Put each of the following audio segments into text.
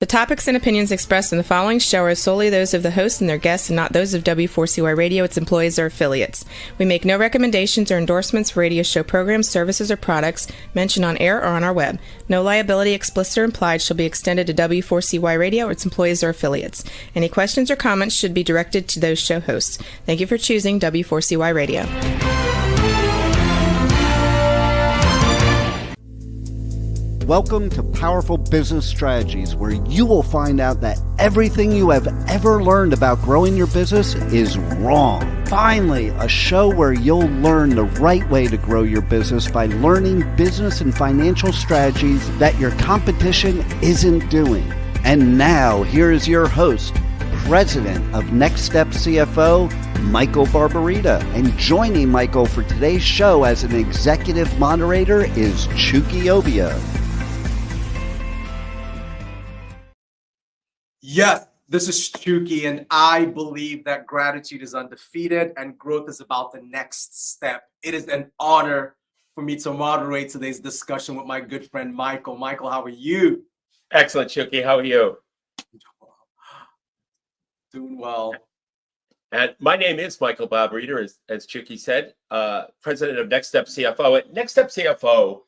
The topics and opinions expressed in the following show are solely those of the host and their guests and not those of W4CY Radio, its employees, or affiliates. We make no recommendations or endorsements for radio show programs, services, or products mentioned on air or on our web. No liability, explicit or implied, shall be extended to W4CY Radio or its employees or affiliates. Any questions or comments should be directed to those show hosts. Thank you for choosing W4CY Radio. Welcome to Powerful Business Strategies, where you will find out that everything you have ever learned about growing your business is wrong. Finally, a show where you'll learn the right way to grow your business by learning business and financial strategies that your competition isn't doing. And now, here is your host, President of Next Step CFO, Michael Barbarita. And joining Michael for today's show as an executive moderator is Chuki Obiyo. Yes, this is Chuki, and I believe that gratitude is undefeated and growth is about the next step. It is an honor for me to moderate today's discussion with my good friend, Michael. Michael, how are you? Excellent, Chuki. How are you? Doing well. And my name is Michael Barbarita, as Chuki said, President of Next Step CFO. Next Step CFO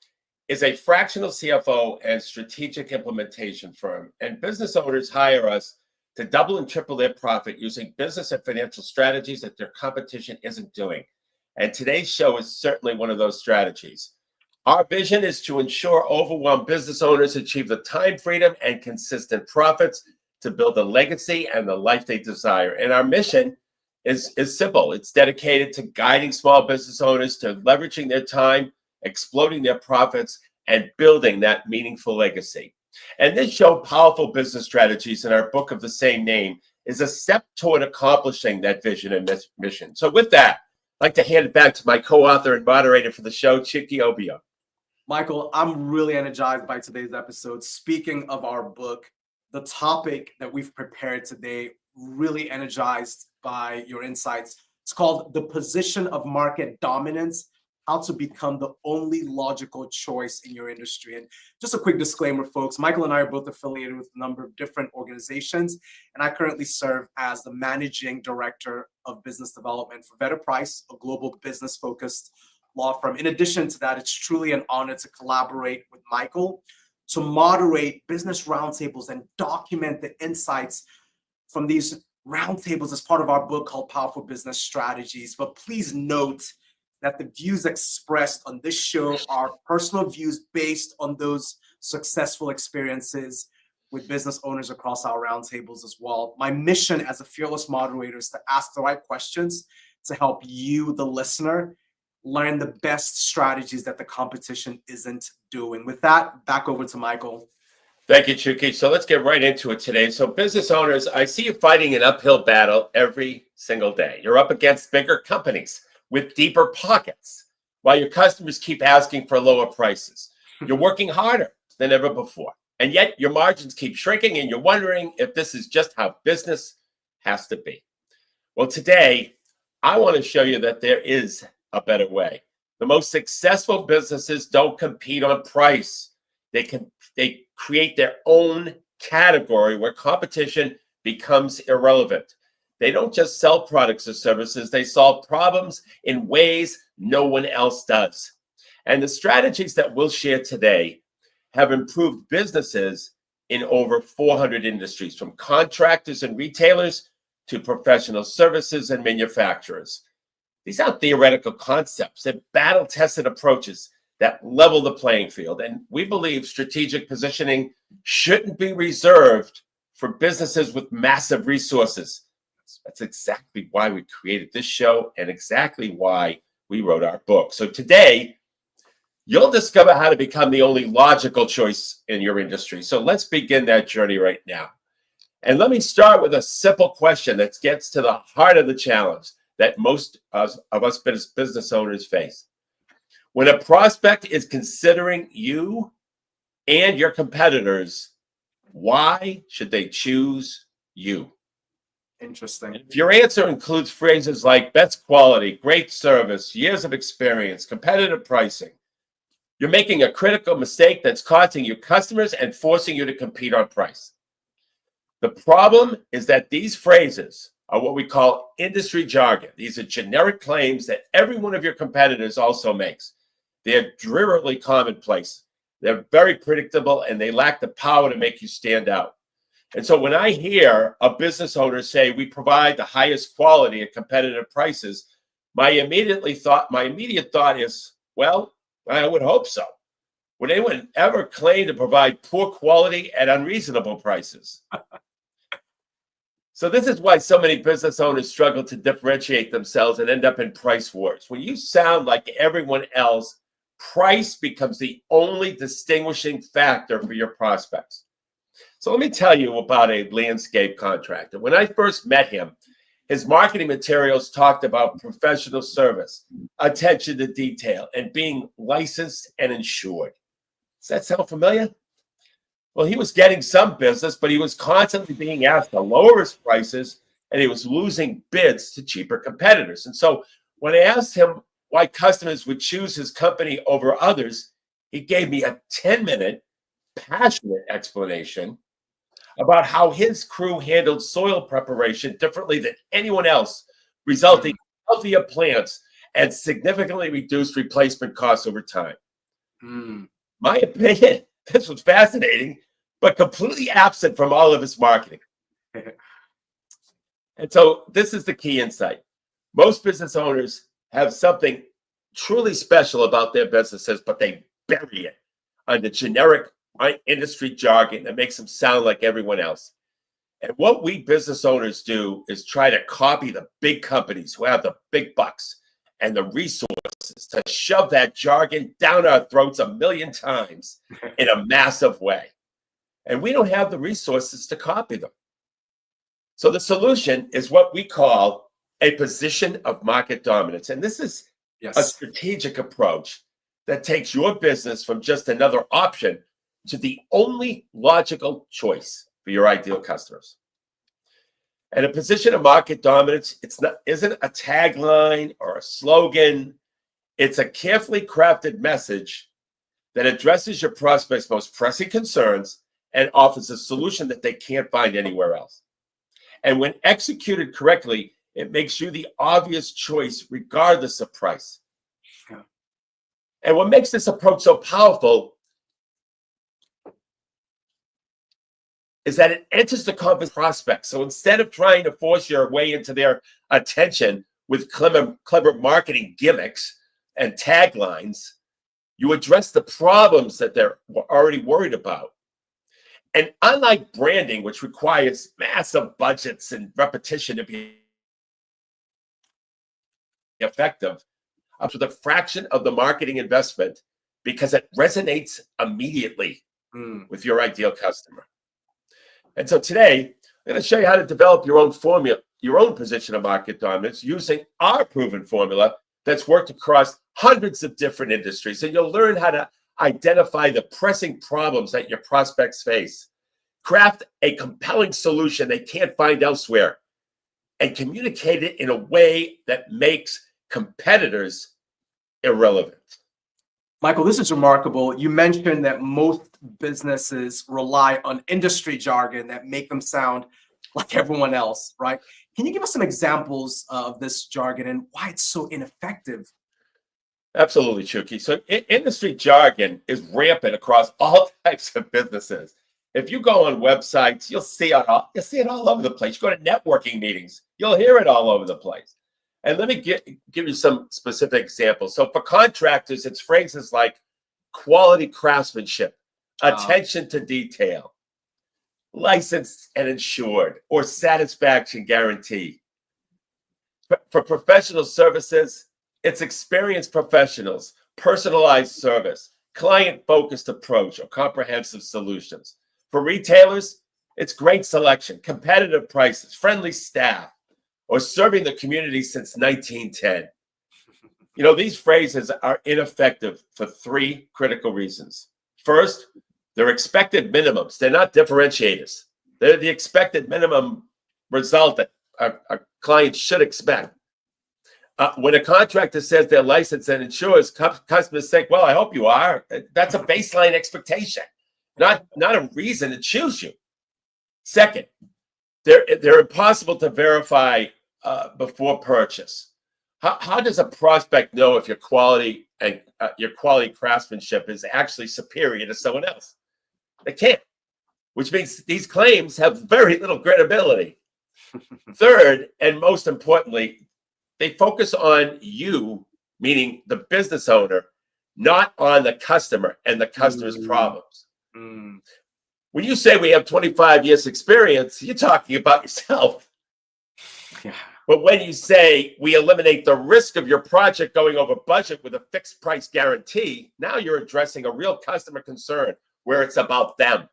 is a fractional CFO and strategic implementation firm, and business owners hire us to double and triple their profit using business and financial strategies that their competition isn't doing. And today's show is certainly one of those strategies. Our vision is to ensure overwhelmed business owners achieve the time freedom and consistent profits to build a legacy and the life they desire. And our mission is simple. It's dedicated to guiding small business owners to leveraging their time, exploding their profits, and building that meaningful legacy. And this show, Powerful Business Strategies, in our book of the same name, is a step toward accomplishing that vision and mission. So with that, I'd like to hand it back to my co-author and moderator for the show, Chuki Obiyo. Michael, I'm really energized by today's episode. Speaking of our book, the topic that we've prepared today, really energized by your insights. It's called The Position of Market Dominance: How to Become the Only Logical Choice in Your Industry. And just a quick disclaimer, folks, Michael and I are both affiliated with a number of different organizations, and I currently serve as the Managing Director of Business Development for Better Price, a global business-focused law firm. In addition to that, it's truly an honor to collaborate with Michael to moderate business roundtables and document the insights from these roundtables as part of our book called Powerful Business Strategies. But please note that the views expressed on this show are personal views based on those successful experiences with business owners across our roundtables as well. My mission as a fearless moderator is to ask the right questions to help you, the listener, learn the best strategies that the competition isn't doing. With that, back over to Michael. Thank you, Chuki. So let's get right into it today. So business owners, I see you fighting an uphill battle every single day. You're up against bigger companies with deeper pockets, while your customers keep asking for lower prices. You're working harder than ever before, and yet your margins keep shrinking, and you're wondering if this is just how business has to be. Well, today, I want to show you that there is a better way. The most successful businesses don't compete on price. They create their own category where competition becomes irrelevant. They don't just sell products or services, they solve problems in ways no one else does. And the strategies that we'll share today have improved businesses in over 400 industries, from contractors and retailers to professional services and manufacturers. These aren't theoretical concepts, they're battle-tested approaches that level the playing field. And we believe strategic positioning shouldn't be reserved for businesses with massive resources. That's exactly why we created this show and exactly why we wrote our book. So today, you'll discover how to become the only logical choice in your industry. So let's begin that journey right now. And let me start with a simple question that gets to the heart of the challenge that most of us business owners face. When a prospect is considering you and your competitors, why should they choose you? Interesting. If your answer includes phrases like best quality, great service, years of experience, competitive pricing, you're making a critical mistake that's costing your customers and forcing you to compete on price. The problem is that these phrases are what we call industry jargon. These are generic claims that every one of your competitors also makes. They're drearily commonplace. They're very predictable, and they lack the power to make you stand out. And so when I hear a business owner say we provide the highest quality at competitive prices, my immediate thought is, well, I would hope so. Would anyone ever claim to provide poor quality at unreasonable prices? So this is why so many business owners struggle to differentiate themselves and end up in price wars. When you sound like everyone else, price becomes the only distinguishing factor for your prospects. So let me tell you about a landscape contractor. When I first met him, his marketing materials talked about professional service, attention to detail, and being licensed and insured. Does that sound familiar? Well, he was getting some business, but he was constantly being asked to lower his prices, and he was losing bids to cheaper competitors. And so when I asked him why customers would choose his company over others, he gave me a 10-minute, passionate explanation about how his crew handled soil preparation differently than anyone else, resulting in healthier plants and significantly reduced replacement costs over time. My opinion, this was fascinating, but completely absent from all of his marketing. And so this is the key insight. Most business owners have something truly special about their businesses, but they bury it under generic industry jargon that makes them sound like everyone else. And what we business owners do is try to copy the big companies who have the big bucks and the resources to shove that jargon down our throats a million times in a massive way. And we don't have the resources to copy them. So the solution is what we call a position of market dominance. And this is a strategic approach that takes your business from just another option to the only logical choice for your ideal customers. And a position of market dominance, isn't a tagline or a slogan. It's a carefully crafted message that addresses your prospects' most pressing concerns and offers a solution that they can't find anywhere else. And when executed correctly, it makes you the obvious choice regardless of price. Yeah. And what makes this approach so powerful is that it enters the conversation prospects. So instead of trying to force your way into their attention with clever marketing gimmicks and taglines, you address the problems that they're already worried about. And unlike branding, which requires massive budgets and repetition to be effective, up to the fraction of the marketing investment because it resonates immediately with your ideal customer. And so today, I'm going to show you how to develop your own formula, your own position of market dominance using our proven formula that's worked across hundreds of different industries. And you'll learn how to identify the pressing problems that your prospects face, craft a compelling solution they can't find elsewhere, and communicate it in a way that makes competitors irrelevant. Michael, this is remarkable. You mentioned that most businesses rely on industry jargon that make them sound like everyone else, right? Can you give us some examples of this jargon and why it's so ineffective? Absolutely, Chuki. So industry jargon is rampant across all types of businesses. If you go on websites, you'll see it all over the place. You go to networking meetings, you'll hear it all over the place. And let me give you some specific examples. So for contractors, it's phrases like quality craftsmanship, attention to detail, licensed and insured, or satisfaction guarantee. For professional services, it's experienced professionals, personalized service, client-focused approach, or comprehensive solutions. For retailers, it's great selection, competitive prices, friendly staff, or serving the community since 1910. You know, these phrases are ineffective for three critical reasons. First, they're expected minimums. They're not differentiators. They're the expected minimum result that a client should expect. When a contractor says they're licensed and insures, customers think, well, I hope you are. That's a baseline expectation, not a reason to choose you. Second, they're impossible to verify before purchase. How does a prospect know if your quality and your quality craftsmanship is actually superior to someone else? They can't, which means these claims have very little credibility. Third, and most importantly, they focus on you, meaning the business owner, not on the customer and the customer's problems. When you say we have 25 years experience, you're talking about yourself. Yeah. But when you say we eliminate the risk of your project going over budget with a fixed price guarantee, now you're addressing a real customer concern where it's about them.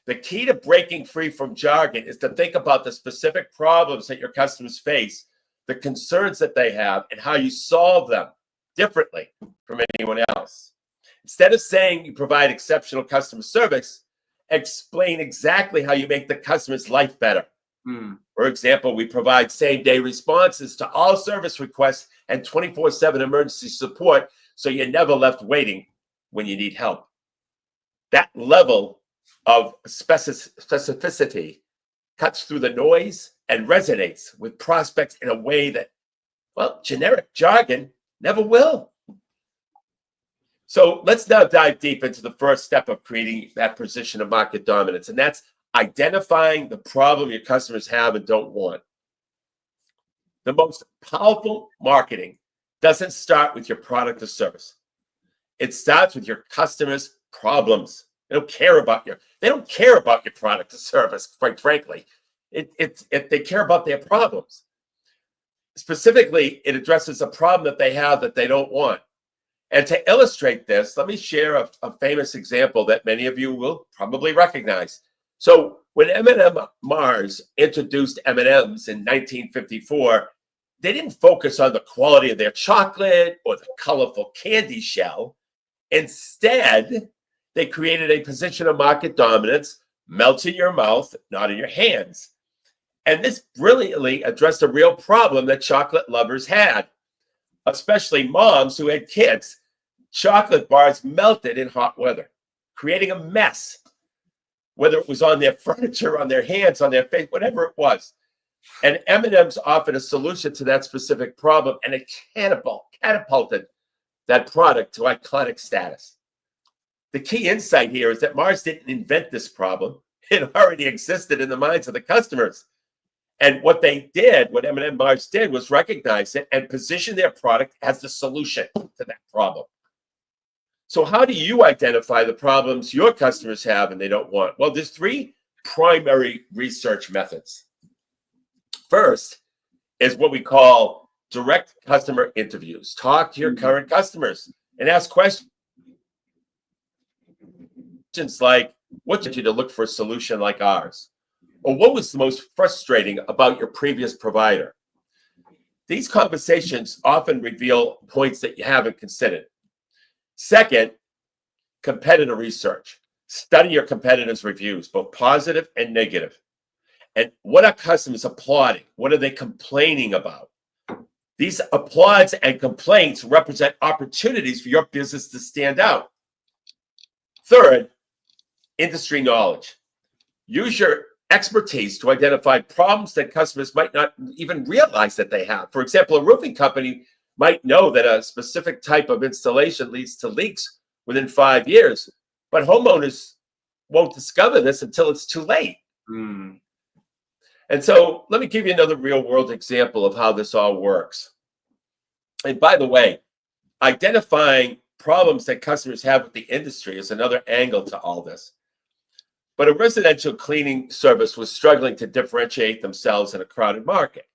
The key to breaking free from jargon is to think about the specific problems that your customers face, the concerns that they have, and how you solve them differently from anyone else. Instead of saying you provide exceptional customer service, explain exactly how you make the customer's life better. For example, we provide same-day responses to all service requests and 24/7 emergency support, so you're never left waiting when you need help. That level of specificity cuts through the noise and resonates with prospects in a way that, well, generic jargon never will. So let's now dive deep into the first step of creating that position of market dominance, and that's identifying the problem your customers have and don't want. The most powerful marketing doesn't start with your product or service. It starts with your customers' problems. They don't care about your product or service, quite frankly. They care about their problems. Specifically, it addresses a problem that they have that they don't want. And to illustrate this, let me share a famous example that many of you will probably recognize. So when M&M Mars introduced M&Ms in 1954, they didn't focus on the quality of their chocolate or the colorful candy shell. Instead, they created a position of market dominance, melts in your mouth, not in your hands. And this brilliantly addressed a real problem that chocolate lovers had, especially moms who had kids. Chocolate bars melted in hot weather, creating a mess, whether it was on their furniture, on their hands, on their face, whatever it was. And M&M's offered a solution to that specific problem, and it catapulted that product to iconic status. The key insight here is that Mars didn't invent this problem. It already existed in the minds of the customers. And what M&M Mars did was recognize it and position their product as the solution to that problem. So how do you identify the problems your customers have and they don't want? Well, there's three primary research methods. First is what we call direct customer interviews. Talk to your current customers and ask questions like, what did you to look for a solution like ours? Or what was the most frustrating about your previous provider? These conversations often reveal points that you haven't considered. Second, competitor research. Study your competitors' reviews, both positive and negative. And what are customers applauding? What are they complaining about? These applauds and complaints represent opportunities for your business to stand out. Third, industry knowledge. Use your expertise to identify problems that customers might not even realize that they have. For example, a roofing company might know that a specific type of installation leads to leaks within 5 years, but homeowners won't discover this until it's too late. And so let me give you another real world example of how this all works. And by the way, identifying problems that customers have with the industry is another angle to all this. But a residential cleaning service was struggling to differentiate themselves in a crowded market.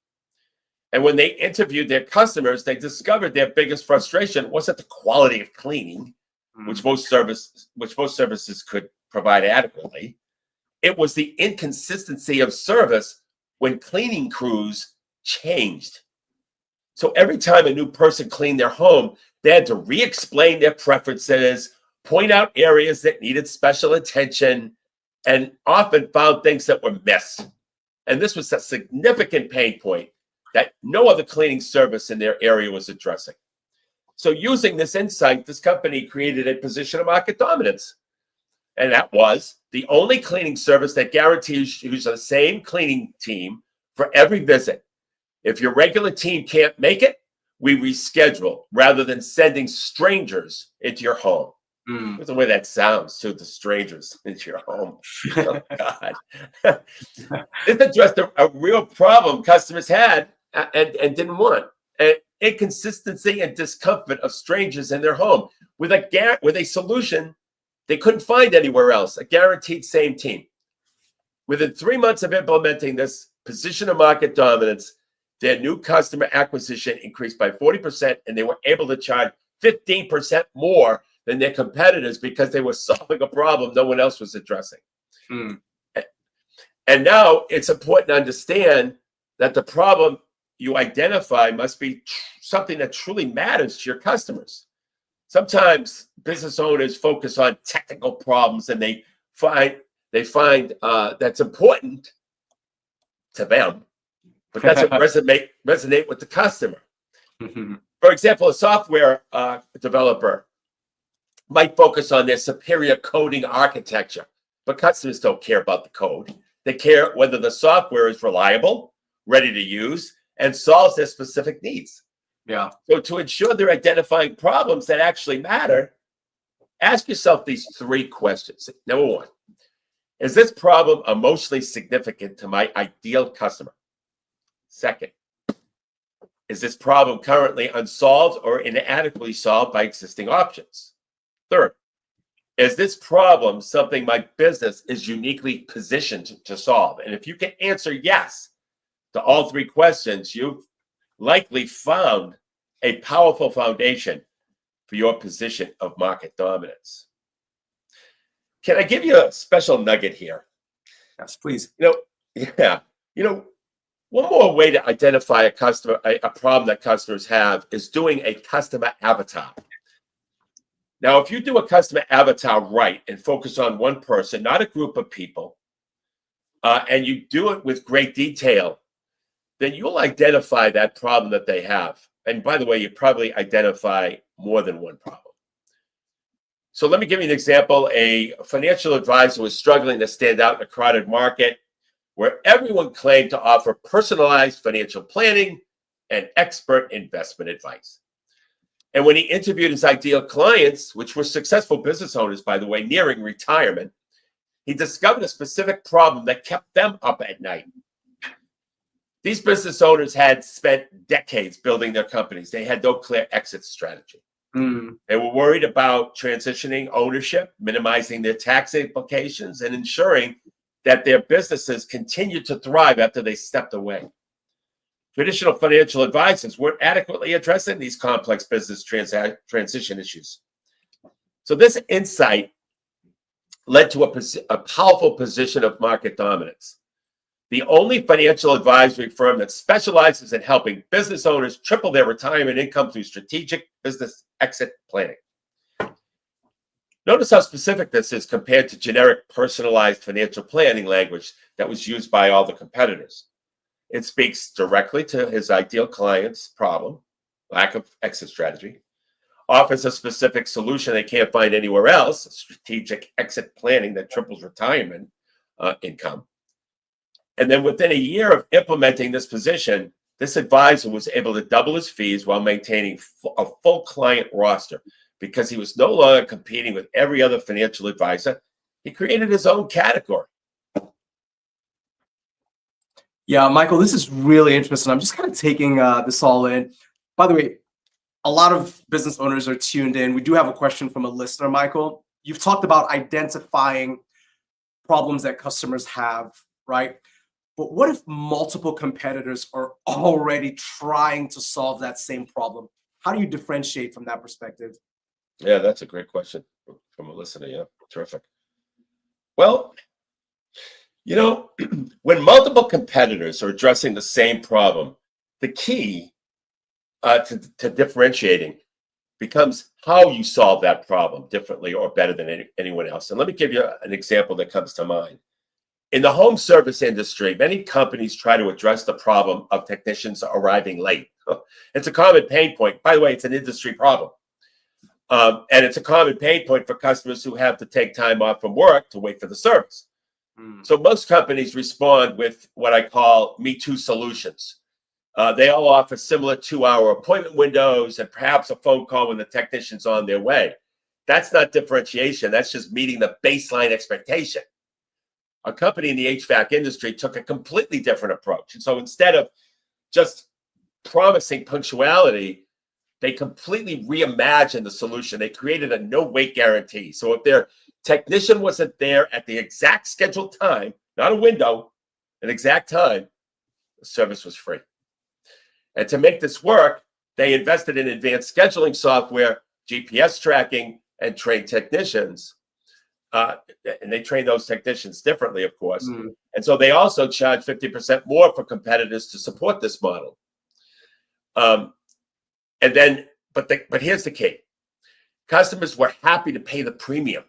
And when they interviewed their customers, they discovered their biggest frustration wasn't the quality of cleaning, which most services could provide adequately. It was the inconsistency of service when cleaning crews changed. So every time a new person cleaned their home, they had to re-explain their preferences, point out areas that needed special attention, and often found things that were missed. And this was a significant pain point that no other cleaning service in their area was addressing. So using this insight, this company created a position of market dominance. And that was the only cleaning service that guarantees you use the same cleaning team for every visit. If your regular team can't make it, we reschedule rather than sending strangers into your home. That's the way that sounds, to the strangers into your home. Oh, God. This addressed a real problem customers had and didn't want. And inconsistency and discomfort of strangers in their home with a solution they couldn't find anywhere else, a guaranteed same team. Within 3 months of implementing this position of market dominance, their new customer acquisition increased by 40%, and they were able to charge 15% more than their competitors because they were solving a problem no one else was addressing. And now it's important to understand that the problem you identify must be something that truly matters to your customers. Sometimes business owners focus on technical problems, and they find that's important to them, but doesn't resonate with the customer. For example, a software developer might focus on their superior coding architecture, but customers don't care about the code. They care whether the software is reliable, ready to use, and solves their specific needs. Yeah. So to ensure they're identifying problems that actually matter, ask yourself these 3 questions. Number 1, is this problem emotionally significant to my ideal customer? Second, is this problem currently unsolved or inadequately solved by existing options? Third, is this problem something my business is uniquely positioned to solve? And if you can answer yes to all 3 questions, you've likely found a powerful foundation for your position of market dominance. Can I give you a special nugget here? Yes, please. One more way to identify a problem that customers have is doing a customer avatar. Now, if you do a customer avatar right and focus on one person, not a group of people, and you do it with great detail, then you'll identify that problem that they have. And by the way, you probably identify more than one problem. So let me give you an example. A financial advisor was struggling to stand out in a crowded market where everyone claimed to offer personalized financial planning and expert investment advice. And when he interviewed his ideal clients, which were successful business owners, by the way, nearing retirement, he discovered a specific problem that kept them up at night. These business owners had spent decades building their companies. They had no clear exit strategy. They were worried about transitioning ownership, minimizing their tax implications, and ensuring that their businesses continued to thrive after they stepped away. Traditional financial advisors weren't adequately addressing these complex business transition issues. So this insight led to a powerful position of market dominance. The only financial advisory firm that specializes in helping business owners triple their retirement income through strategic business exit planning. Notice how specific this is compared to generic personalized financial planning language that was used by all the competitors. It speaks directly to his ideal client's problem, lack of exit strategy, offers a specific solution they can't find anywhere else, strategic exit planning that triples retirement income. And then within a year of implementing this position, this advisor was able to double his fees while maintaining a full client roster because he was no longer competing with every other financial advisor. He created his own category. Yeah, Michael, this is really interesting. I'm just kind of taking this all in. By the way, a lot of business owners are tuned in. We do have a question from a listener, Michael. You've talked about identifying problems that customers have, right? But what if multiple competitors are already trying to solve that same problem? How do you differentiate from that perspective? Yeah, that's a great question from a listener. Yeah, terrific. Well, when multiple competitors are addressing the same problem, the key to differentiating becomes how you solve that problem differently or better than anyone else. And let me give you an example that comes to mind. In the home service industry, many companies try to address the problem of technicians arriving late. It's a common pain point. By the way, it's an industry problem. And it's a common pain point for customers who have to take time off from work to wait for the service. So most companies respond with what I call Me Too solutions. They all offer similar 2-hour appointment windows and perhaps a phone call when the technician's on their way. That's not differentiation. That's just meeting the baseline expectation. A company in the HVAC industry took a completely different approach. And so instead of just promising punctuality, they completely reimagined the solution. They created a no-wait guarantee. So if their technician wasn't there at the exact scheduled time, not a window, an exact time, the service was free. And to make this work, they invested in advanced scheduling software, GPS tracking, and trained technicians. And they train those technicians differently, of course. And so they also charge 50% more for competitors to support this model. But here's the key. Customers were happy to pay the premium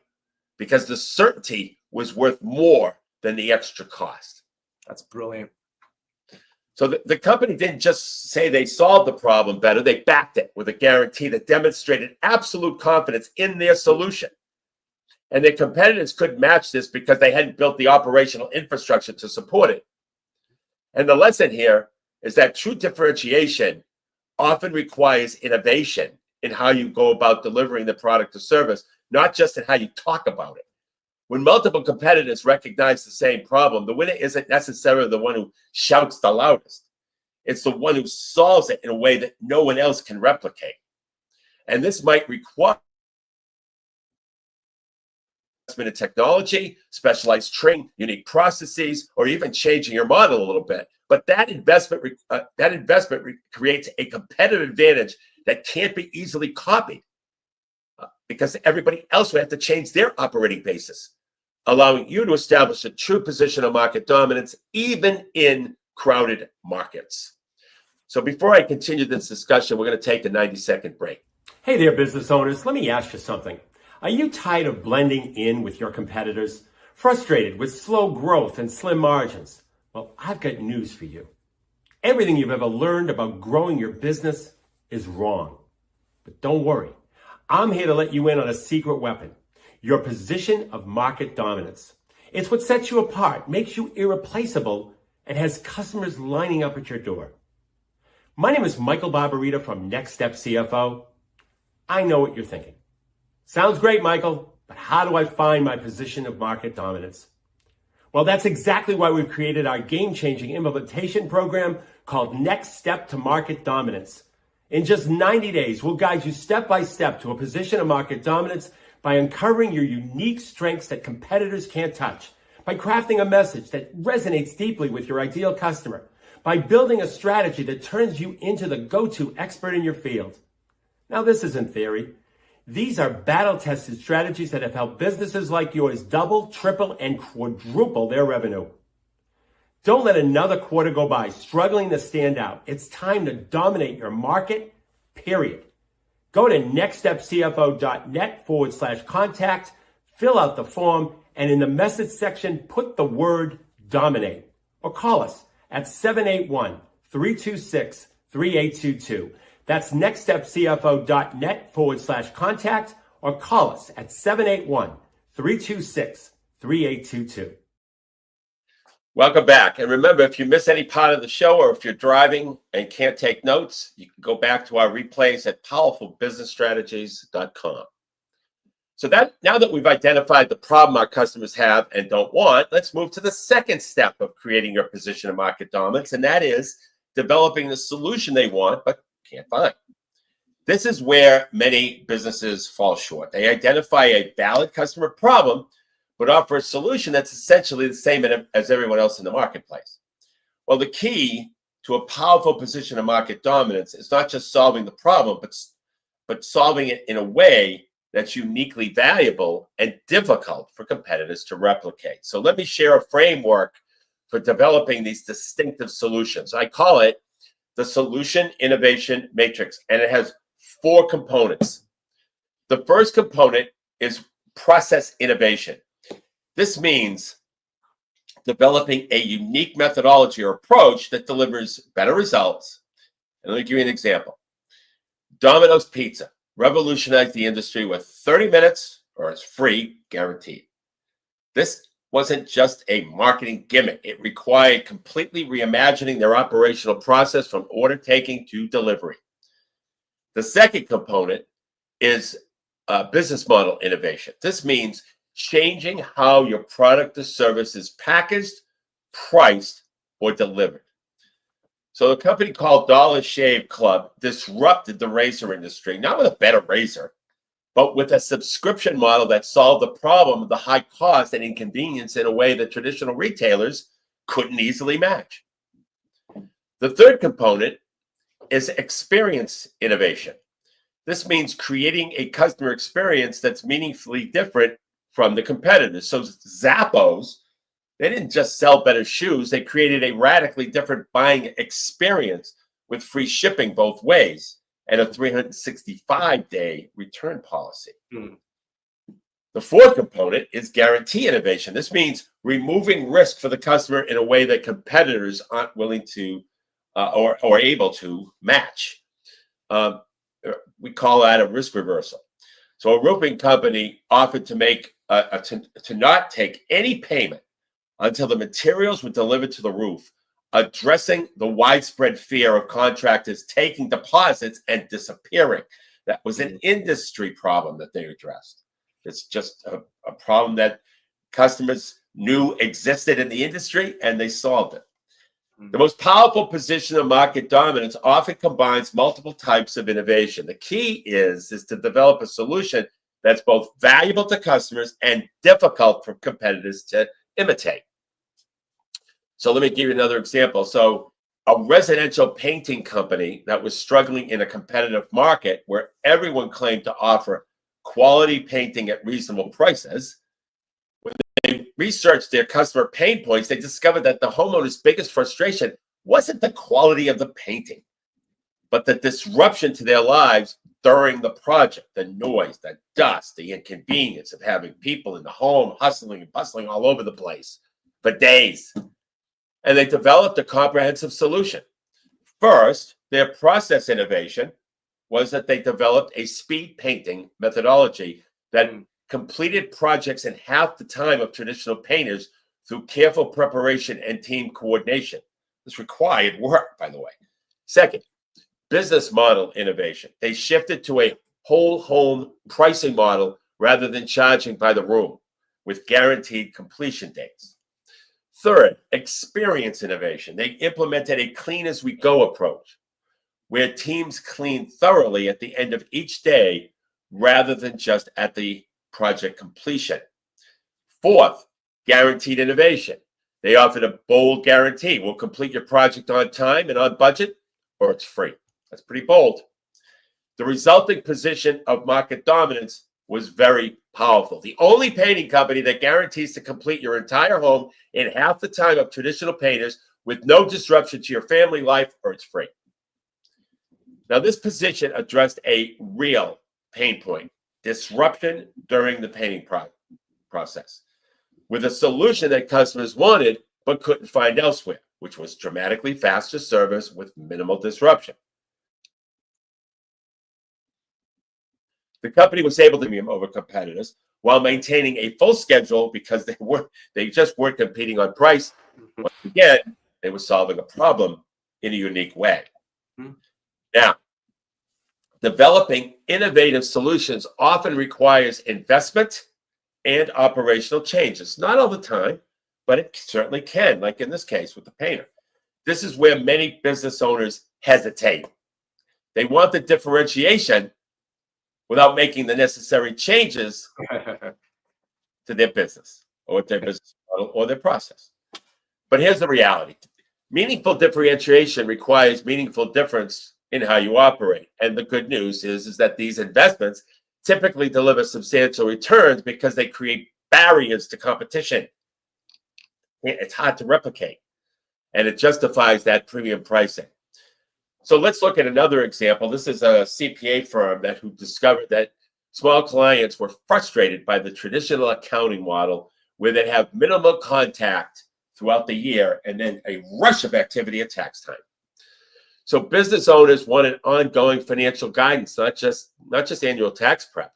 because the certainty was worth more than the extra cost. That's brilliant. So the company didn't just say they solved the problem better, they backed it with a guarantee that demonstrated absolute confidence in their solution. And their competitors couldn't match this because they hadn't built the operational infrastructure to support it. And the lesson here is that true differentiation often requires innovation in how you go about delivering the product or service, not just in how you talk about it. When multiple competitors recognize the same problem, the winner isn't necessarily the one who shouts the loudest. It's the one who solves it in a way that no one else can replicate. And this might require investment in technology, specialized training, unique processes, or even changing your model a little bit. But that investment creates a competitive advantage that can't be easily copied because everybody else would have to change their operating basis, allowing you to establish a true position of market dominance, even in crowded markets. So before I continue this discussion, we're going to take a 90-second break. Hey there, business owners. Let me ask you something. Are you tired of blending in with your competitors? Frustrated with slow growth and slim margins? Well, I've got news for you. Everything you've ever learned about growing your business is wrong. But don't worry. I'm here to let you in on a secret weapon, your position of market dominance. It's what sets you apart, makes you irreplaceable, and has customers lining up at your door. My name is Michael Barbarita from Next Step CFO. I know what you're thinking. Sounds great, Michael, but how do I find my position of market dominance? Well, that's exactly why we've created our game-changing implementation program called Next Step to Market Dominance. In just 90 days, we'll guide you step by step to a position of market dominance by uncovering your unique strengths that competitors can't touch, by crafting a message that resonates deeply with your ideal customer, by building a strategy that turns you into the go-to expert in your field. Now, this isn't theory. These are battle-tested strategies that have helped businesses like yours double, triple, and quadruple their revenue. Don't let another quarter go by struggling to stand out. It's time to dominate your market, period. Go to nextstepcfo.net/contact, fill out the form, and in the message section, put the word dominate. Or call us at 781-326-3822. That's nextstepcfo.net/contact, or call us at 781-326-3822. Welcome back. And remember, if you miss any part of the show or if you're driving and can't take notes, you can go back to our replays at powerfulbusinessstrategies.com. So now that we've identified the problem our customers have and don't want, let's move to the second step of creating your position of market dominance, and that is developing the solution they want but can't find. This is where many businesses fall short. They identify a valid customer problem, but offer a solution that's essentially the same as everyone else in the marketplace. Well, the key to a powerful position of market dominance is not just solving the problem, but solving it in a way that's uniquely valuable and difficult for competitors to replicate. So let me share a framework for developing these distinctive solutions. I call it the Solution Innovation Matrix, and it has 4 components. The first component is process innovation. This means developing a unique methodology or approach that delivers better results. And let me give you an example. Domino's Pizza revolutionized the industry with 30 minutes or it's free guaranteed. This wasn't just a marketing gimmick. It required completely reimagining their operational process from order taking to delivery. The second component is business model innovation. This means changing how your product or service is packaged, priced, or delivered. So a company called Dollar Shave Club disrupted the razor industry, not with a better razor, but with a subscription model that solved the problem of the high cost and inconvenience in a way that traditional retailers couldn't easily match. The third component is experience innovation. This means creating a customer experience that's meaningfully different from the competitors. So Zappos, they didn't just sell better shoes, they created a radically different buying experience with free shipping both ways and a 365-day return policy. The fourth component is guarantee innovation. This means removing risk for the customer in a way that competitors aren't willing to or able to match. We call that a risk reversal. So a roofing company offered to make to not take any payment until the materials were delivered to the roof, addressing the widespread fear of contractors taking deposits and disappearing. That was an industry problem that they addressed. It's just a problem that customers knew existed in the industry, and they solved it. The most powerful position of market dominance often combines multiple types of innovation. The key is to develop a solution that's both valuable to customers and difficult for competitors to imitate. So let me give you another example. So a residential painting company that was struggling in a competitive market where everyone claimed to offer quality painting at reasonable prices, when they researched their customer pain points, they discovered that the homeowner's biggest frustration wasn't the quality of the painting, but the disruption to their lives during the project, the noise, the dust, the inconvenience of having people in the home hustling and bustling all over the place for days. And they developed a comprehensive solution. First, their process innovation was that they developed a speed painting methodology that completed projects in half the time of traditional painters through careful preparation and team coordination. This required work, by the way. Second, business model innovation. They shifted to a whole home pricing model rather than charging by the room with guaranteed completion dates. Third, experience innovation. They implemented a clean as we go approach where teams clean thoroughly at the end of each day rather than just at the project completion. Fourth, guaranteed innovation. They offered a bold guarantee. We'll complete your project on time and on budget, or it's free. That's pretty bold. The resulting position of market dominance was very powerful. The only painting company that guarantees to complete your entire home in half the time of traditional painters with no disruption to your family life, or it's free. Now, this position addressed a real pain point: disruption during the painting process, with a solution that customers wanted but couldn't find elsewhere, which was dramatically faster service with minimal disruption. The company was able to be over competitors while maintaining a full schedule because they just weren't competing on price. Once again, they were solving a problem in a unique way. Now, developing innovative solutions often requires investment and operational changes. Not all the time, but it certainly can, like in this case with the painter. This is where many business owners hesitate. They want the differentiation without making the necessary changes to their business or their business model or their process. But here's the reality. Meaningful differentiation requires meaningful difference in how you operate. And the good news is that these investments typically deliver substantial returns because they create barriers to competition. It's hard to replicate, and it justifies that premium pricing. So let's look at another example. This is a CPA firm who discovered that small clients were frustrated by the traditional accounting model where they have minimal contact throughout the year and then a rush of activity at tax time. So business owners want an ongoing financial guidance, not just annual tax prep.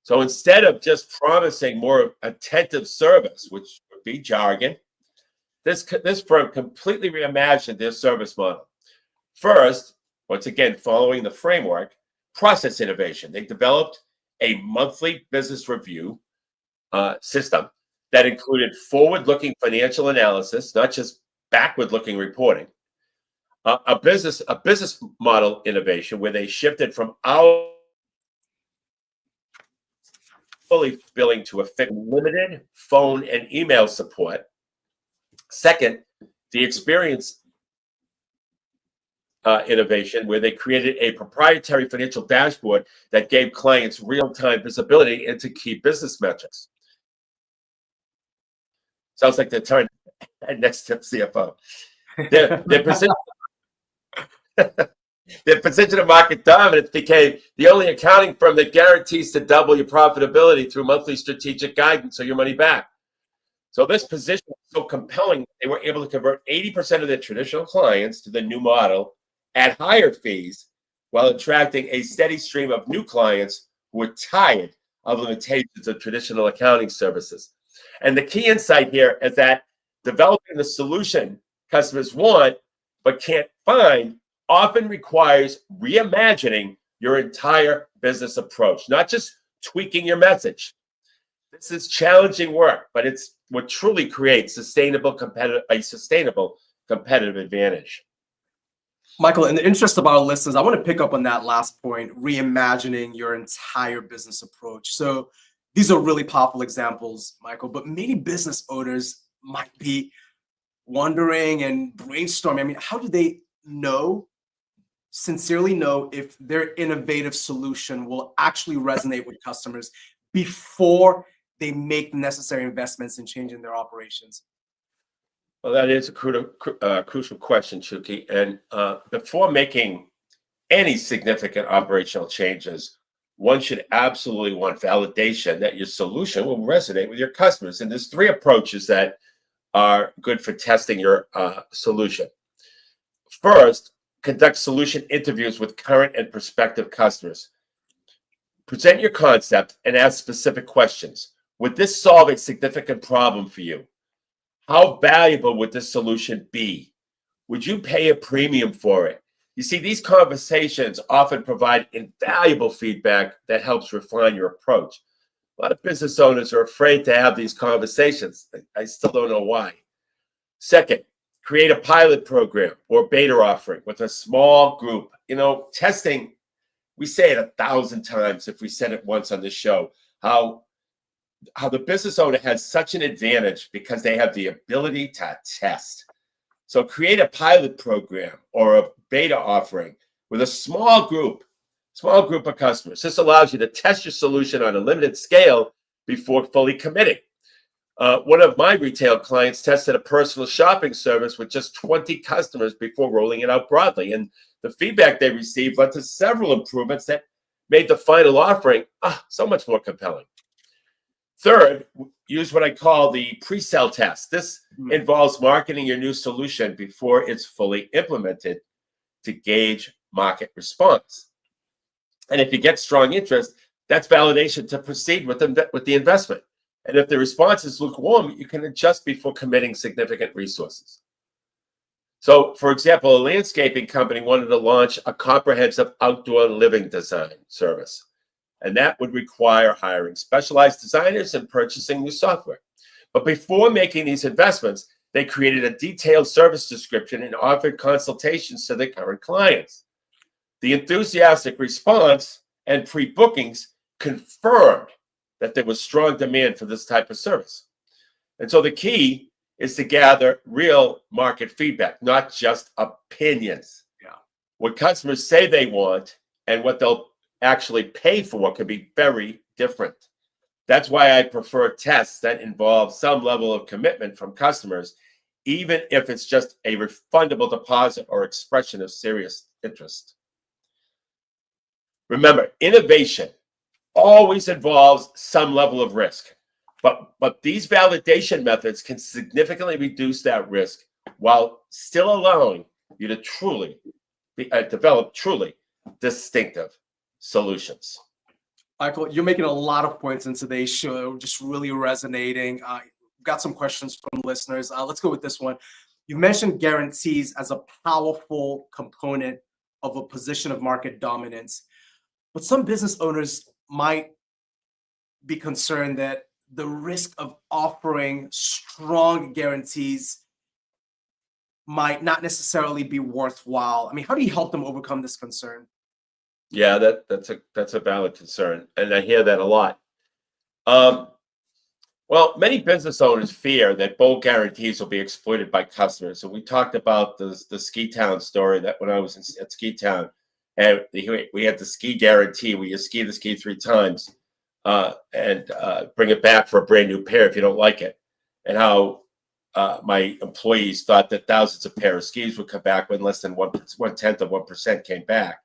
So instead of just promising more attentive service, which would be jargon, this firm completely reimagined their service model. First, once again, following the framework, process innovation. They developed a monthly business review system that included forward-looking financial analysis, not just backward-looking reporting. A business model innovation where they shifted from hourly billing to a fixed limited phone and email support. Second, the experience innovation where they created a proprietary financial dashboard that gave clients real-time visibility into key business metrics. Sounds like they're turning next step CFO. Their position their position of market dominance became the only accounting firm that guarantees to double your profitability through monthly strategic guidance or your money back. So this position was so compelling, they were able to convert 80% of their traditional clients to the new model at higher fees while attracting a steady stream of new clients who were tired of limitations of traditional accounting services. And the key insight here is that developing the solution customers want but can't find often requires reimagining your entire business approach, not just tweaking your message. This is challenging work, but it's what truly creates a sustainable competitive advantage. Michael, in the interest of our listeners, I want to pick up on that last point, reimagining your entire business approach. So these are really powerful examples, Michael, but many business owners might be wondering and brainstorming. I mean, how do they sincerely know if their innovative solution will actually resonate with customers before they make the necessary investments in changing their operations? Well, that is a crucial question, Chuki. And before making any significant operational changes, one should absolutely want validation that your solution will resonate with your customers. And there's three approaches that are good for testing your solution. First, conduct solution interviews with current and prospective customers. Present your concept and ask specific questions. Would this solve a significant problem for you? How valuable would this solution be? Would you pay a premium for it? You see, these conversations often provide invaluable feedback that helps refine your approach. A lot of business owners are afraid to have these conversations. I still don't know why. Second, create a pilot program or beta offering with a small group. Testing, we say it 1,000 times if we said it once on this show, how the business owner has such an advantage because they have the ability to test. So create a pilot program or a beta offering with a small group of customers. This allows you to test your solution on a limited scale before fully committing. One of my retail clients tested a personal shopping service with just 20 customers before rolling it out broadly. And the feedback they received led to several improvements that made the final offering so much more compelling. Third, use what I call the pre-sale test. This involves marketing your new solution before it's fully implemented to gauge market response. And if you get strong interest, that's validation to proceed with the investment. And if the response is lukewarm, you can adjust before committing significant resources. So, for example, a landscaping company wanted to launch a comprehensive outdoor living design service. And that would require hiring specialized designers and purchasing new software. But before making these investments, they created a detailed service description and offered consultations to their current clients. The enthusiastic response and pre-bookings confirmed that there was strong demand for this type of service. And so the key is to gather real market feedback, not just opinions. Yeah. What customers say they want and what they'll actually pay for can be very different. That's why I prefer tests that involve some level of commitment from customers, even if it's just a refundable deposit or expression of serious interest. Remember, innovation always involves some level of risk, but these validation methods can significantly reduce that risk while still allowing you to truly develop truly distinctive solutions. Michael, you're making a lot of points in today's show, just really resonating. Got some questions from listeners. Let's go with this one. You mentioned guarantees as a powerful component of a position of market dominance, but some business owners might be concerned that the risk of offering strong guarantees might not necessarily be worthwhile. I mean, how do you help them overcome this concern? Yeah, that's a valid concern, and I hear that a lot. Well, many business owners fear that bold guarantees will be exploited by customers. So we talked about the Ski Town story, that when I was at Ski Town, and we had the ski guarantee where you ski the ski 3 times and bring it back for a brand new pair if you don't like it, and how my employees thought that thousands of pair of skis would come back when less than 1/10 of 1% came back.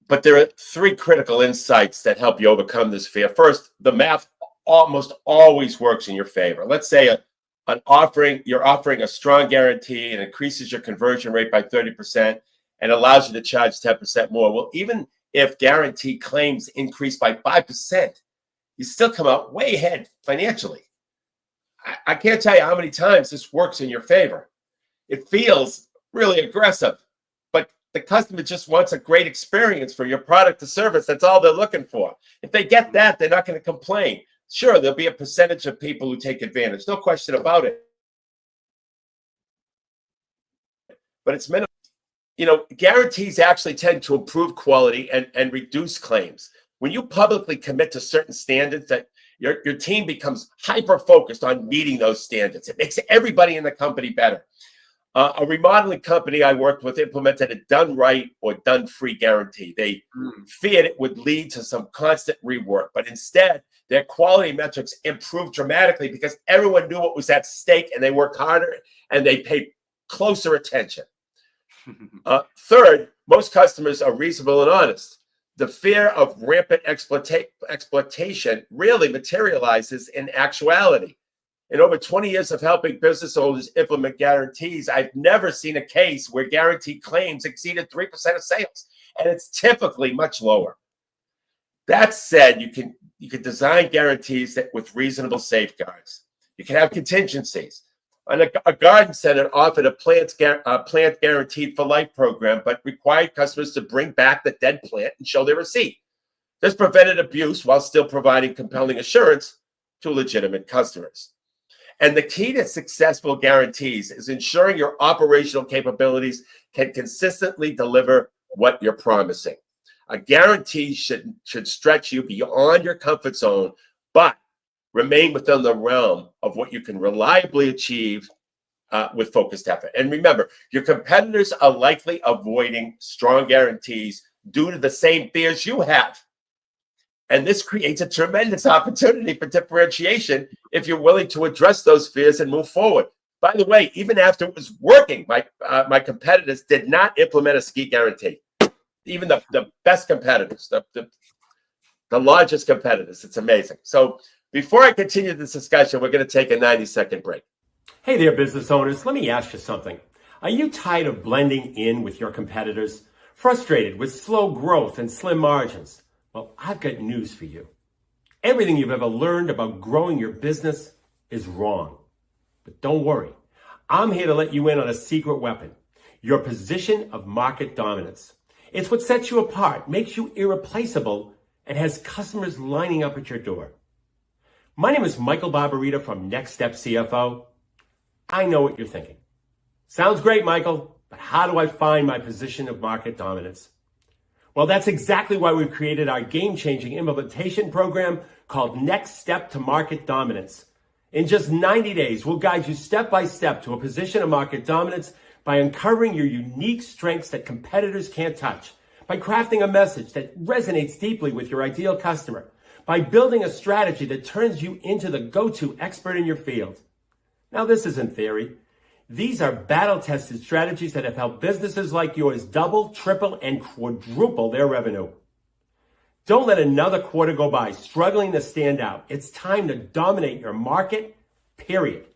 But there are 3 critical insights that help you overcome this fear. First, the math almost always works in your favor. Let's say you're offering a strong guarantee and increases your conversion rate by 30% and allows you to charge 10% more. Well, even if guarantee claims increase by 5%, you still come out way ahead financially. I can't tell you how many times this works in your favor. It feels really aggressive, but the customer just wants a great experience for your product or service. That's all they're looking for. If they get that, they're not going to complain. Sure, there'll be a percentage of people who take advantage. No question about it. But it's minimal. Guarantees actually tend to improve quality and reduce claims. When you publicly commit to certain standards, that your team becomes hyper-focused on meeting those standards. It makes everybody in the company better. A remodeling company I worked with implemented a done right or done free guarantee. They feared it would lead to some constant rework, but instead their quality metrics improved dramatically because everyone knew what was at stake and they worked harder and they paid closer attention. Third, most customers are reasonable and honest. The fear of rampant exploitation really materializes in actuality. In over 20 years of helping business owners implement guarantees, I've never seen a case where guaranteed claims exceeded 3% of sales, and it's typically much lower. That said, you can design guarantees with reasonable safeguards. You can have contingencies. A garden center offered a plant guaranteed for life program, but required customers to bring back the dead plant and show their receipt. This prevented abuse while still providing compelling assurance to legitimate customers. And the key to successful guarantees is ensuring your operational capabilities can consistently deliver what you're promising. A guarantee should stretch you beyond your comfort zone, but remain within the realm of what you can reliably achieve with focused effort. And remember, your competitors are likely avoiding strong guarantees due to the same fears you have. And this creates a tremendous opportunity for differentiation if you're willing to address those fears and move forward. By the way, even after it was working, my competitors did not implement a ski guarantee. Even the best competitors, the largest competitors. It's amazing. So before I continue this discussion, we're going to take a 90-second break. Hey there, business owners. Let me ask you something. Are you tired of blending in with your competitors? Frustrated with slow growth and slim margins? Well, I've got news for you. Everything you've ever learned about growing your business is wrong. But don't worry. I'm here to let you in on a secret weapon, your position of market dominance. It's what sets you apart, makes you irreplaceable, and has customers lining up at your door. My name is Michael Barbarita from Next Step CFO. I know what you're thinking. Sounds great, Michael, but how do I find my position of market dominance? Well, that's exactly why we've created our game-changing implementation program called Next Step to Market Dominance. In just 90 days, we'll guide you step by step to a position of market dominance by uncovering your unique strengths that competitors can't touch, by crafting a message that resonates deeply with your ideal customer, by building a strategy that turns you into the go-to expert in your field. Now, this isn't theory. These are battle-tested strategies that have helped businesses like yours double, triple, and quadruple their revenue. Don't let another quarter go by struggling to stand out. It's time to dominate your market, period.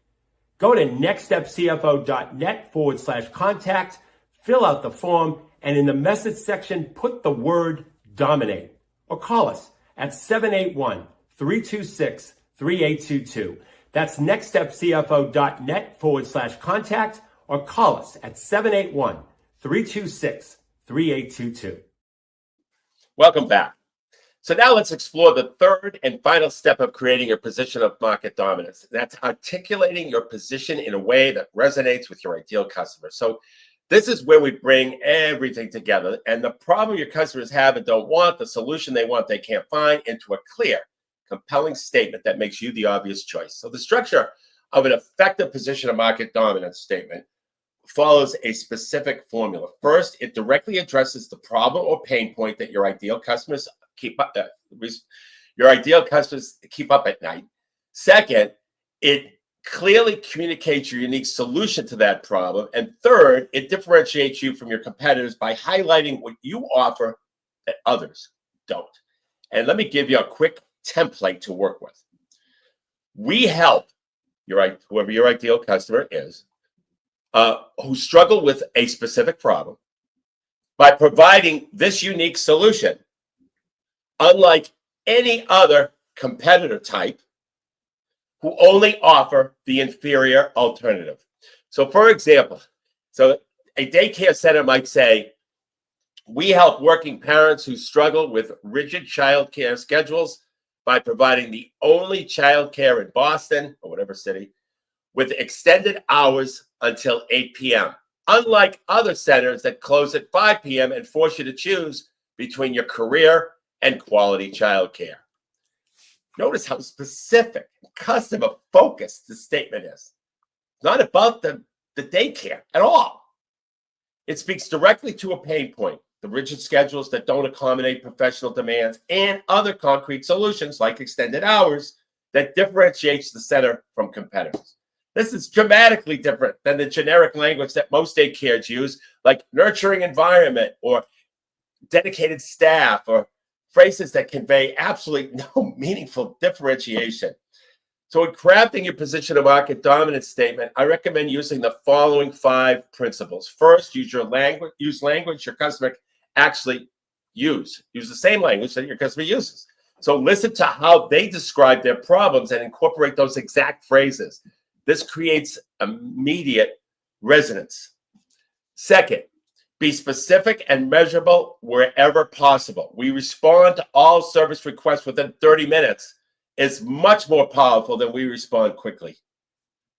Go to nextstepcfo.net/contact, fill out the form, and in the message section, put the word dominate, or call us at 781-326-3822. That's nextstepcfo.net/contact, or call us at 781-326-3822. Welcome back. So now let's explore the third and final step of creating your position of market dominance. That's articulating your position in a way that resonates with your ideal customer. So this is where we bring everything together, and the problem your customers have and don't want, the solution they want they can't find, into a clear, compelling statement that makes you the obvious choice. So the structure of an effective position of market dominance statement follows a specific formula. First, it directly addresses the problem or pain point that your ideal customers keep up at night. Second, it clearly communicates your unique solution to that problem. And third, it differentiates you from your competitors by highlighting what you offer that others don't. And let me give you a quick template to work with. We help whoever your ideal customer is, who struggle with a specific problem, by providing this unique solution, unlike any other competitor type who only offer the inferior alternative. So for example, a daycare center might say, we help working parents who struggle with rigid childcare schedules by providing the only childcare in Boston or whatever city with extended hours until 8 p.m. Unlike other centers that close at 5 p.m. and force you to choose between your career and quality childcare. Notice how specific, customer focused the statement is. It's not about the daycare at all. It speaks directly to a pain point, the rigid schedules that don't accommodate professional demands, and other concrete solutions like extended hours that differentiates the center from competitors. This is dramatically different than the generic language that most daycares use, like nurturing environment or dedicated staff, or phrases that convey absolutely no meaningful differentiation. So in crafting your position of market dominance statement, I recommend using the following 5 principles. First, use language your customer actually use. Use the same language that your customer uses. So listen to how they describe their problems and incorporate those exact phrases. This creates immediate resonance. Second, be specific and measurable wherever possible. We respond to all service requests within 30 minutes. It's much more powerful than we respond quickly.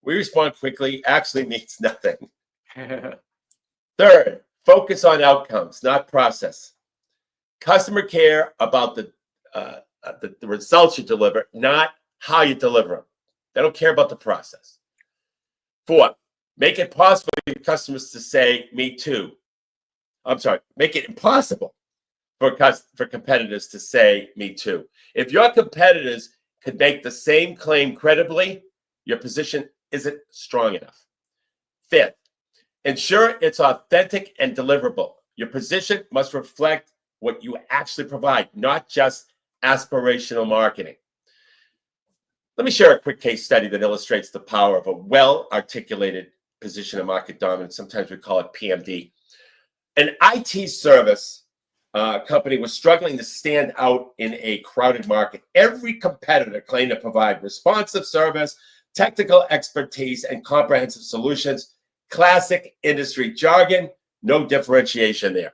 We respond quickly actually means nothing. Third, focus on outcomes, not process. Customer care about the results you deliver, not how you deliver them. They don't care about the process. Fourth, make it possible for your customers to say, me too. Make it impossible for competitors to say, me too. If your competitors could make the same claim credibly, your position isn't strong enough. Fifth, ensure it's authentic and deliverable. Your position must reflect what you actually provide, not just aspirational marketing. Let me share a quick case study that illustrates the power of a well-articulated position of market dominance. Sometimes we call it PMD. An IT service company was struggling to stand out in a crowded market. Every competitor claimed to provide responsive service, technical expertise, and comprehensive solutions. Classic industry jargon, no differentiation there.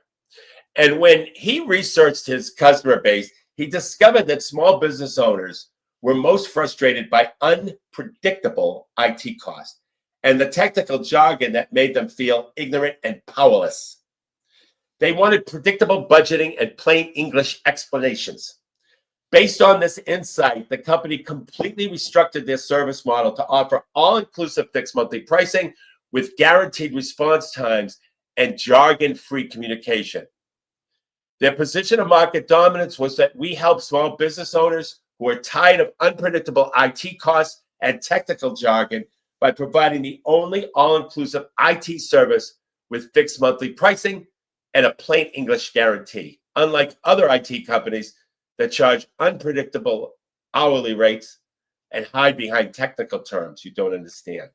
And when he researched his customer base, he discovered that small business owners were most frustrated by unpredictable IT costs and the technical jargon that made them feel ignorant and powerless. They wanted predictable budgeting and plain English explanations. Based on this insight, the company completely restructured their service model to offer all-inclusive fixed monthly pricing with guaranteed response times and jargon-free communication. Their position of market dominance was that we help small business owners who are tired of unpredictable IT costs and technical jargon by providing the only all-inclusive IT service with fixed monthly pricing and a plain English guarantee, unlike other IT companies that charge unpredictable hourly rates and hide behind technical terms you don't understand.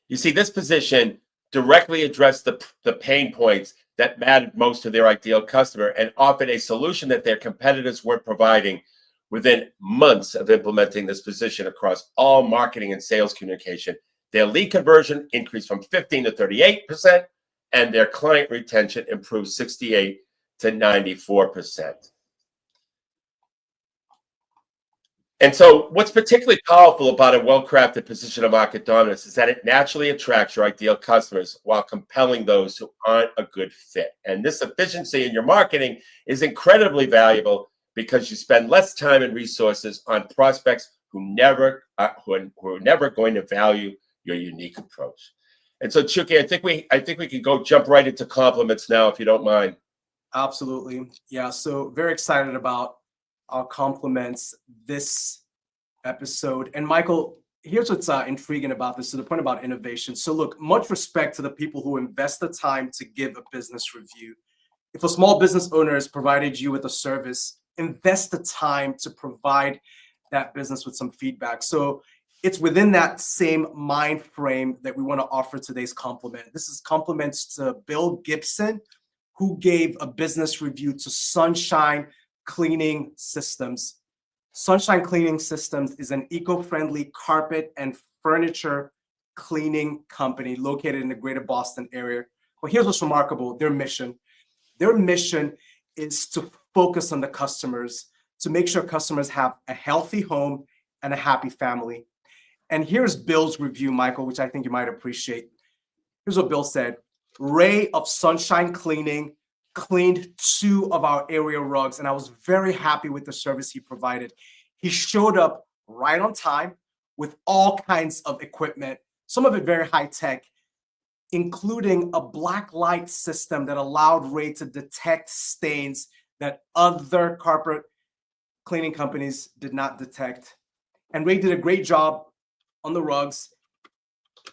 You see, this position directly addressed the pain points that mattered most to their ideal customer and offered a solution that their competitors weren't providing within months of implementing this position across all marketing and sales communication. Their lead conversion increased from 15 to 38%, and their client retention improved 68 to 94%. And so what's particularly powerful about a well-crafted position of market dominance is that it naturally attracts your ideal customers while compelling those who aren't a good fit. And this efficiency in your marketing is incredibly valuable because you spend less time and resources on prospects who are never going to value your unique approach. And so, Chuki, I think we can jump right into compliments now, if you don't mind. Absolutely. Yeah. So very excited about our compliments this episode. And Michael, here's what's intriguing about this, to the point about innovation. So look, much respect to the people who invest the time to give a business review. If a small business owner has provided you with a service, invest the time to provide that business with some feedback. So it's within that same mind frame that we want to offer today's compliment. This is compliments to Bill Gibson, who gave a business review to Sunshine Cleaning Systems. Sunshine Cleaning Systems is an eco-friendly carpet and furniture cleaning company located in the greater Boston area. Well, here's what's remarkable: their mission. Their mission is to focus on the customers, to make sure customers have a healthy home and a happy family. And here's Bill's review, Michael, which I think you might appreciate. Here's what Bill said: Ray of Sunshine Cleaning cleaned 2 of our area rugs, and I was very happy with the service he provided. He showed up right on time with all kinds of equipment, some of it very high tech, including a black light system that allowed Ray to detect stains that other carpet cleaning companies did not detect. And Ray did a great job on the rugs,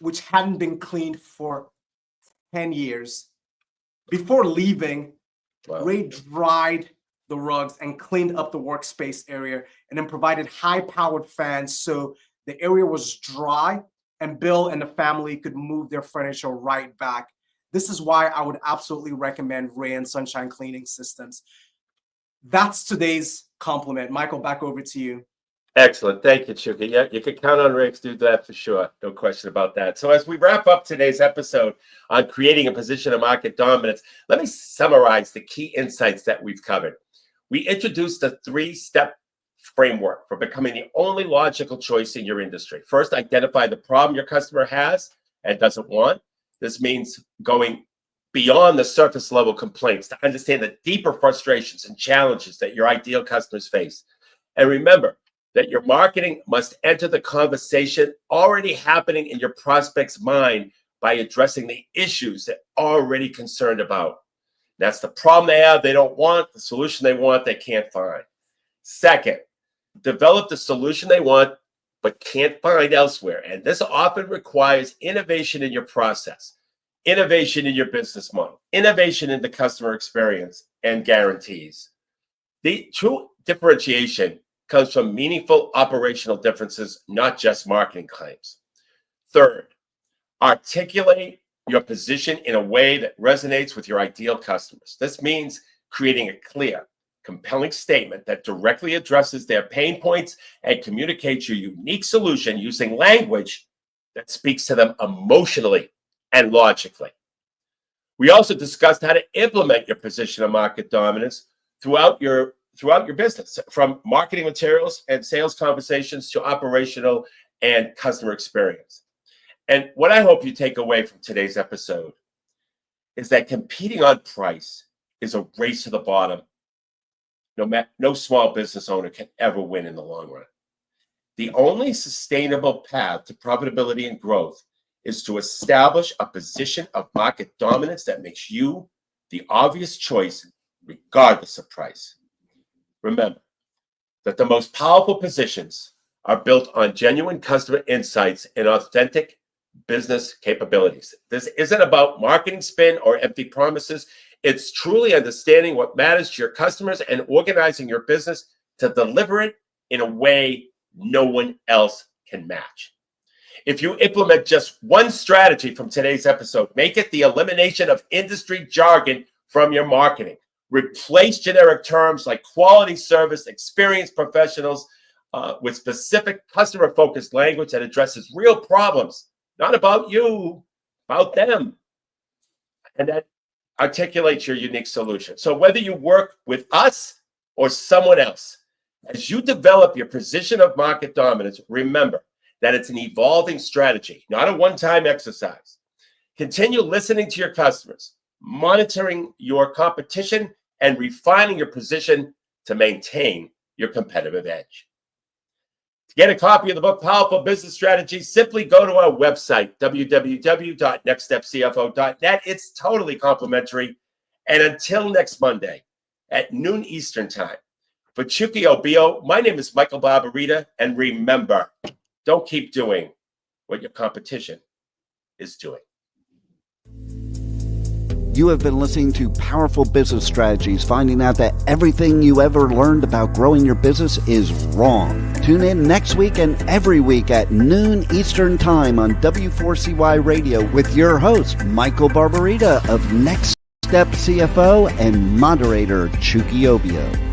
which hadn't been cleaned for 10 years. Before leaving, wow, Ray dried the rugs and cleaned up the workspace area, and then provided high-powered fans so the area was dry and Bill and the family could move their furniture right back. This is why I would absolutely recommend Ray and Sunshine Cleaning Systems. That's today's compliment. Michael, back over to you. Excellent. Thank you, Chuki. Yeah, you can count on Ray to do that for sure. No question about that. So as we wrap up today's episode on creating a position of market dominance, let me summarize the key insights that we've covered. We introduced a 3-step framework for becoming the only logical choice in your industry. First, identify the problem your customer has and doesn't want. This means going beyond the surface level complaints to understand the deeper frustrations and challenges that your ideal customers face. And remember that your marketing must enter the conversation already happening in your prospect's mind by addressing the issues they're already concerned about. That's the problem they have, they don't want, the solution they want, they can't find. Second, develop the solution they want but can't find elsewhere. And this often requires innovation in your process, innovation in your business model, innovation in the customer experience and guarantees. The true differentiation comes from meaningful operational differences, not just marketing claims. Third, articulate your position in a way that resonates with your ideal customers. This means creating a clear, compelling statement that directly addresses their pain points and communicates your unique solution using language that speaks to them emotionally and logically. We also discussed how to implement your position of market dominance throughout your business, from marketing materials and sales conversations to operational and customer experience. And what I hope you take away from today's episode is that competing on price is a race to the bottom. No small business owner can ever win in the long run. The only sustainable path to profitability and growth is to establish a position of market dominance that makes you the obvious choice regardless of price. Remember that the most powerful positions are built on genuine customer insights and authentic business capabilities. This isn't about marketing spin or empty promises. It's truly understanding what matters to your customers and organizing your business to deliver it in a way no one else can match. If you implement just one strategy from today's episode, make it the elimination of industry jargon from your marketing. Replace generic terms like quality service, experienced professionals with specific customer-focused language that addresses real problems, not about you, about them. And that articulates your unique solution. So whether you work with us or someone else, as you develop your position of market dominance, remember that it's an evolving strategy, not a one-time exercise. Continue listening to your customers, monitoring your competition, and refining your position to maintain your competitive edge. To get a copy of the book, Powerful Business Strategies, simply go to our website, www.nextstepcfo.net. It's totally complimentary. And until next Monday at noon Eastern Time, for Chuki Obiyo, my name is Michael Barbarita. And remember, don't keep doing what your competition is doing. You have been listening to Powerful Business Strategies, finding out that everything you ever learned about growing your business is wrong. Tune in next week and every week at noon Eastern Time on W4CY Radio with your host, Michael Barbarita of Next Step CFO and moderator Chuki Obiyo.